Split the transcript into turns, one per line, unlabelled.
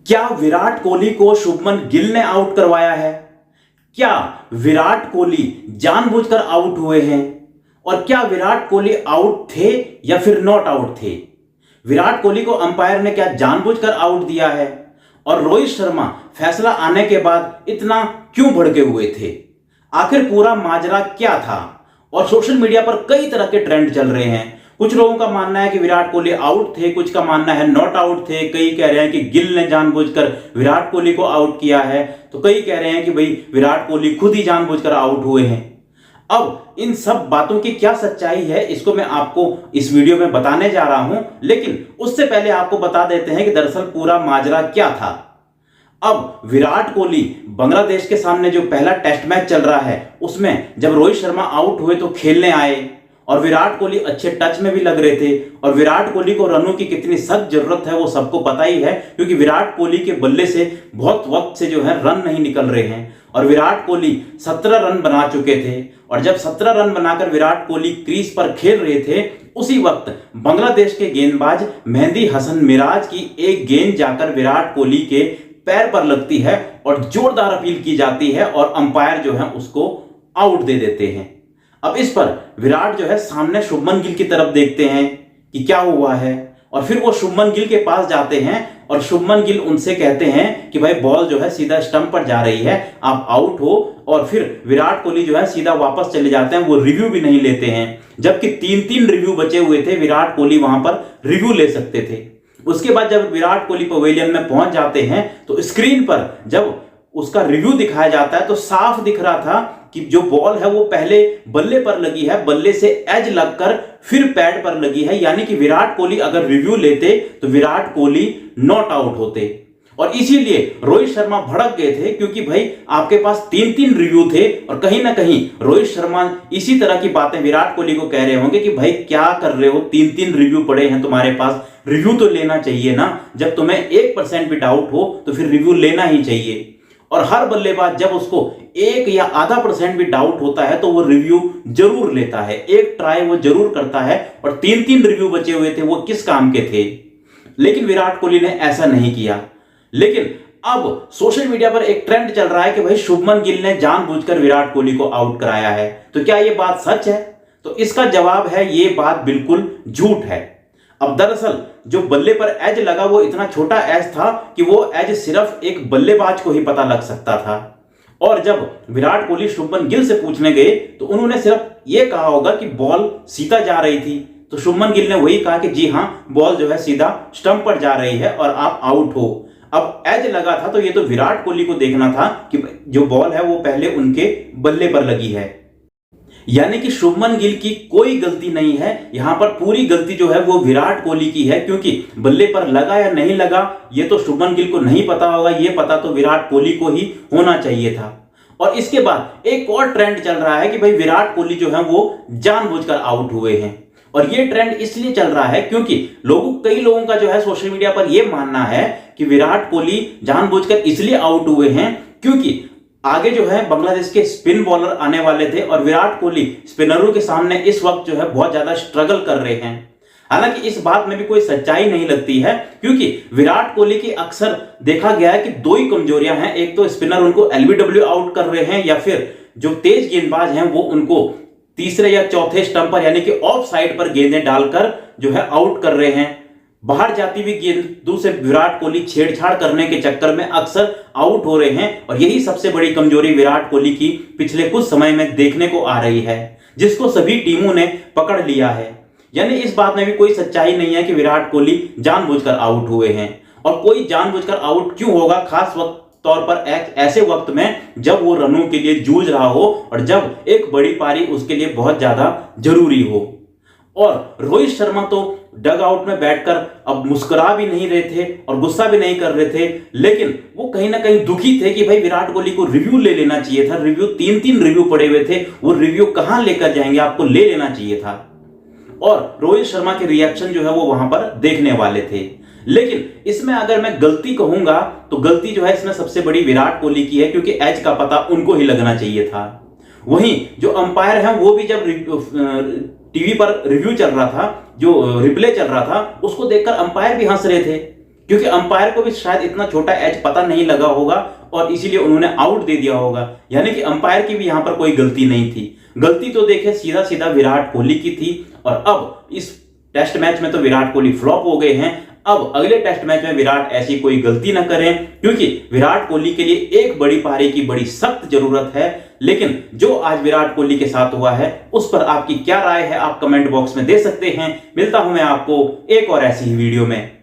क्या विराट कोहली को शुभमन गिल ने आउट करवाया है? क्या विराट कोहली जानबूझकर आउट हुए हैं? और क्या विराट कोहली आउट थे या फिर नॉट आउट थे? विराट कोहली को अंपायर ने क्या जानबूझकर आउट दिया है? और रोहित शर्मा फैसला आने के बाद इतना क्यों भड़के हुए थे? आखिर पूरा माजरा क्या था? और सोशल मीडिया पर कई तरह के ट्रेंड चल रहे हैं। कुछ लोगों का मानना है कि विराट कोहली आउट थे, कुछ का मानना है नॉट आउट थे, कई कह रहे हैं कि गिल ने जानबूझकर विराट कोहली को आउट किया है, तो कई कह रहे हैं कि भाई विराट कोहली खुद ही जानबूझकर आउट हुए हैं। अब इन सब बातों की क्या सच्चाई है, इसको मैं आपको इस वीडियो में बताने जा रहा हूं, लेकिन उससे पहले आपको बता देते हैं कि दरअसल पूरा माजरा क्या था। अब विराट कोहली बांग्लादेश के सामने जो पहला टेस्ट मैच चल रहा है, उसमें जब रोहित शर्मा आउट हुए तो खेलने आए और विराट कोहली अच्छे टच में भी लग रहे थे। और विराट कोहली को रनों की कितनी सख्त जरूरत है वो सबको पता ही है, क्योंकि विराट कोहली के बल्ले से बहुत वक्त से जो है रन नहीं निकल रहे हैं। और विराट कोहली 17 रन बना चुके थे, और जब 17 रन बनाकर विराट कोहली क्रीज पर खेल रहे थे, उसी वक्त बांग्लादेश के गेंदबाज मेहंदी हसन मिराज की एक गेंद जाकर विराट कोहली के पैर पर लगती है और जोरदार अपील की जाती है और अंपायर जो है उसको आउट दे देते हैं। अब इस पर विराट जो है सामने शुभमन गिल की तरफ देखते हैं कि क्या हुआ है, और फिर वो शुभमन गिल के पास जाते हैं और शुभमन गिल उनसे कहते हैं कि भाई बॉल जो है सीधा स्टंप पर जा रही है, आप आउट हो। और फिर विराट कोहली जो है सीधा वापस चले जाते हैं, वो रिव्यू भी नहीं लेते हैं, जबकि 3-3 रिव्यू बचे हुए थे। विराट कोहली वहां पर रिव्यू ले सकते थे। उसके बाद जब विराट कोहली पवेलियन में पहुंच जाते हैं तो स्क्रीन पर जब उसका रिव्यू दिखाया जाता है तो साफ दिख रहा था कि जो बॉल है वो पहले बल्ले पर लगी है, बल्ले से एज लगकर फिर पैड पर लगी है। यानी कि विराट कोहली अगर रिव्यू लेते तो विराट कोहली नॉट आउट होते। और इसीलिए रोहित शर्मा भड़क गए थे, क्योंकि भाई आपके पास 3-3 रिव्यू थे, और कहीं ना कहीं रोहित शर्मा इसी तरह की बातें विराट कोहली को कह रहे होंगे कि भाई क्या कर रहे हो, 3-3 रिव्यू पड़े हैं तुम्हारे पास, रिव्यू तो लेना चाहिए ना। जब तुम्हें 1% भी डाउट हो तो फिर रिव्यू लेना ही चाहिए। और हर बल्लेबाज जब उसको 1 या आधा % भी डाउट होता है तो वो रिव्यू जरूर लेता है, एक ट्राई वो जरूर करता है। और 3-3 रिव्यू बचे हुए थे, वो किस काम के थे? लेकिन विराट कोहली ने ऐसा नहीं किया। लेकिन अब सोशल मीडिया पर एक ट्रेंड चल रहा है कि भाई शुभमन गिल ने जानबूझकर विराट कोहली को आउट कराया है। तो क्या यह बात सच है? तो इसका जवाब है ये बात बिल्कुल झूठ है। अब दरअसल जो बल्ले पर एज लगा वो इतना छोटा एज था कि वो एज सिर्फ एक बल्लेबाज को ही पता लग सकता था। और जब विराट कोहली शुभमन गिल से पूछने गए तो उन्होंने सिर्फ ये कहा होगा कि बॉल सीधा जा रही थी, तो शुभमन गिल ने वही कहा कि जी हां, बॉल जो है सीधा स्टंप पर जा रही है और आप आउट हो। अब एज लगा था तो ये तो विराट कोहली को देखना था कि जो बॉल है वो पहले उनके बल्ले पर लगी है। यानी कि शुभमन गिल की कोई गलती नहीं है, यहां पर पूरी गलती जो है वो विराट कोहली की है, क्योंकि बल्ले पर लगा या नहीं लगा ये तो शुभमन गिल को नहीं पता होगा, ये पता तो विराट कोहली को ही होना चाहिए था। और इसके बाद एक और ट्रेंड चल रहा है कि भाई विराट कोहली जो है वो जानबूझकर आउट हुए हैं। और ये ट्रेंड इसलिए चल रहा है क्योंकि कई लोगों का जो है सोशल मीडिया पर यह मानना है कि विराट कोहली जानबूझकर इसलिए आउट हुए हैं क्योंकि आगे जो है बांग्लादेश के स्पिन बॉलर आने वाले थे, और विराट कोहली स्पिनरों के सामने इस वक्त जो है बहुत ज्यादा स्ट्रगल कर रहे हैं। हालांकि इस बात में भी कोई सच्चाई नहीं लगती है, क्योंकि विराट कोहली की अक्सर देखा गया है कि 2 ही कमजोरियां हैं। एक तो स्पिनर उनको एलबीडब्ल्यू आउट कर रहे हैं, या फिर जो तेज गेंदबाज हैं वो उनको तीसरे या चौथे स्टंप पर यानी कि ऑफ साइड पर गेंदें डालकर जो है आउट कर रहे हैं। बाहर जाती हुई गेंदों से विराट कोहली छेड़छाड़ करने के चक्कर में अक्सर आउट हो रहे हैं, और यही सबसे बड़ी कमजोरी विराट कोहली की पिछले कुछ समय में देखने को आ रही है, जिसको सभी टीमों ने पकड़ लिया है। यानी इस बात में भी कोई सच्चाई नहीं है कि विराट कोहली जानबूझकर आउट हुए हैं। और कोई जानबूझकर आउट क्यों होगा, खास तौर पर ऐसे वक्त में जब वो रनों के लिए जूझ रहा हो और जब एक बड़ी पारी उसके लिए बहुत ज्यादा जरूरी हो। और रोहित शर्मा तो डग आउट में बैठकर अब मुस्कुरा भी नहीं रहे थे और गुस्सा भी नहीं कर रहे थे, लेकिन वो कहीं ना कहीं दुखी थे कि भाई विराट कोहली को रिव्यू ले लेना चाहिए था। रिव्यू 3-3 रिव्यू पड़े हुए थे, वो रिव्यू कहां लेकर जाएंगे, आपको ले लेना चाहिए था। और रोहित शर्मा के रिएक्शन जो है वो वहां पर देखने वाले थे। लेकिन इसमें अगर मैं गलती कहूंगा तो गलती जो है इसमें सबसे बड़ी विराट कोहली की है, क्योंकि एज का पता उनको ही लगना चाहिए था। वहीं जो अंपायर हैं वो भी जब टीवी पर रिव्यू चल रहा था, जो रिप्ले चल रहा था, उसको देखकर अंपायर भी हंस रहे थे क्योंकि अंपायर को भी शायद इतना छोटा एज पता नहीं लगा होगा और इसीलिए उन्होंने आउट दे दिया होगा। यानी कि अंपायर की भी यहां पर कोई गलती नहीं थी। गलती तो देखे सीधा सीधा विराट कोहली की थी। और अब इस टेस्ट मैच में तो विराट कोहली फ्लॉप हो गए हैं। अब अगले टेस्ट मैच में विराट ऐसी कोई गलती ना करें, क्योंकि विराट कोहली के लिए एक बड़ी पारी की बड़ी सख्त जरूरत है। लेकिन जो आज विराट कोहली के साथ हुआ है उस पर आपकी क्या राय है, आप कमेंट बॉक्स में दे सकते हैं। मिलता हूं मैं आपको एक और ऐसी ही वीडियो में।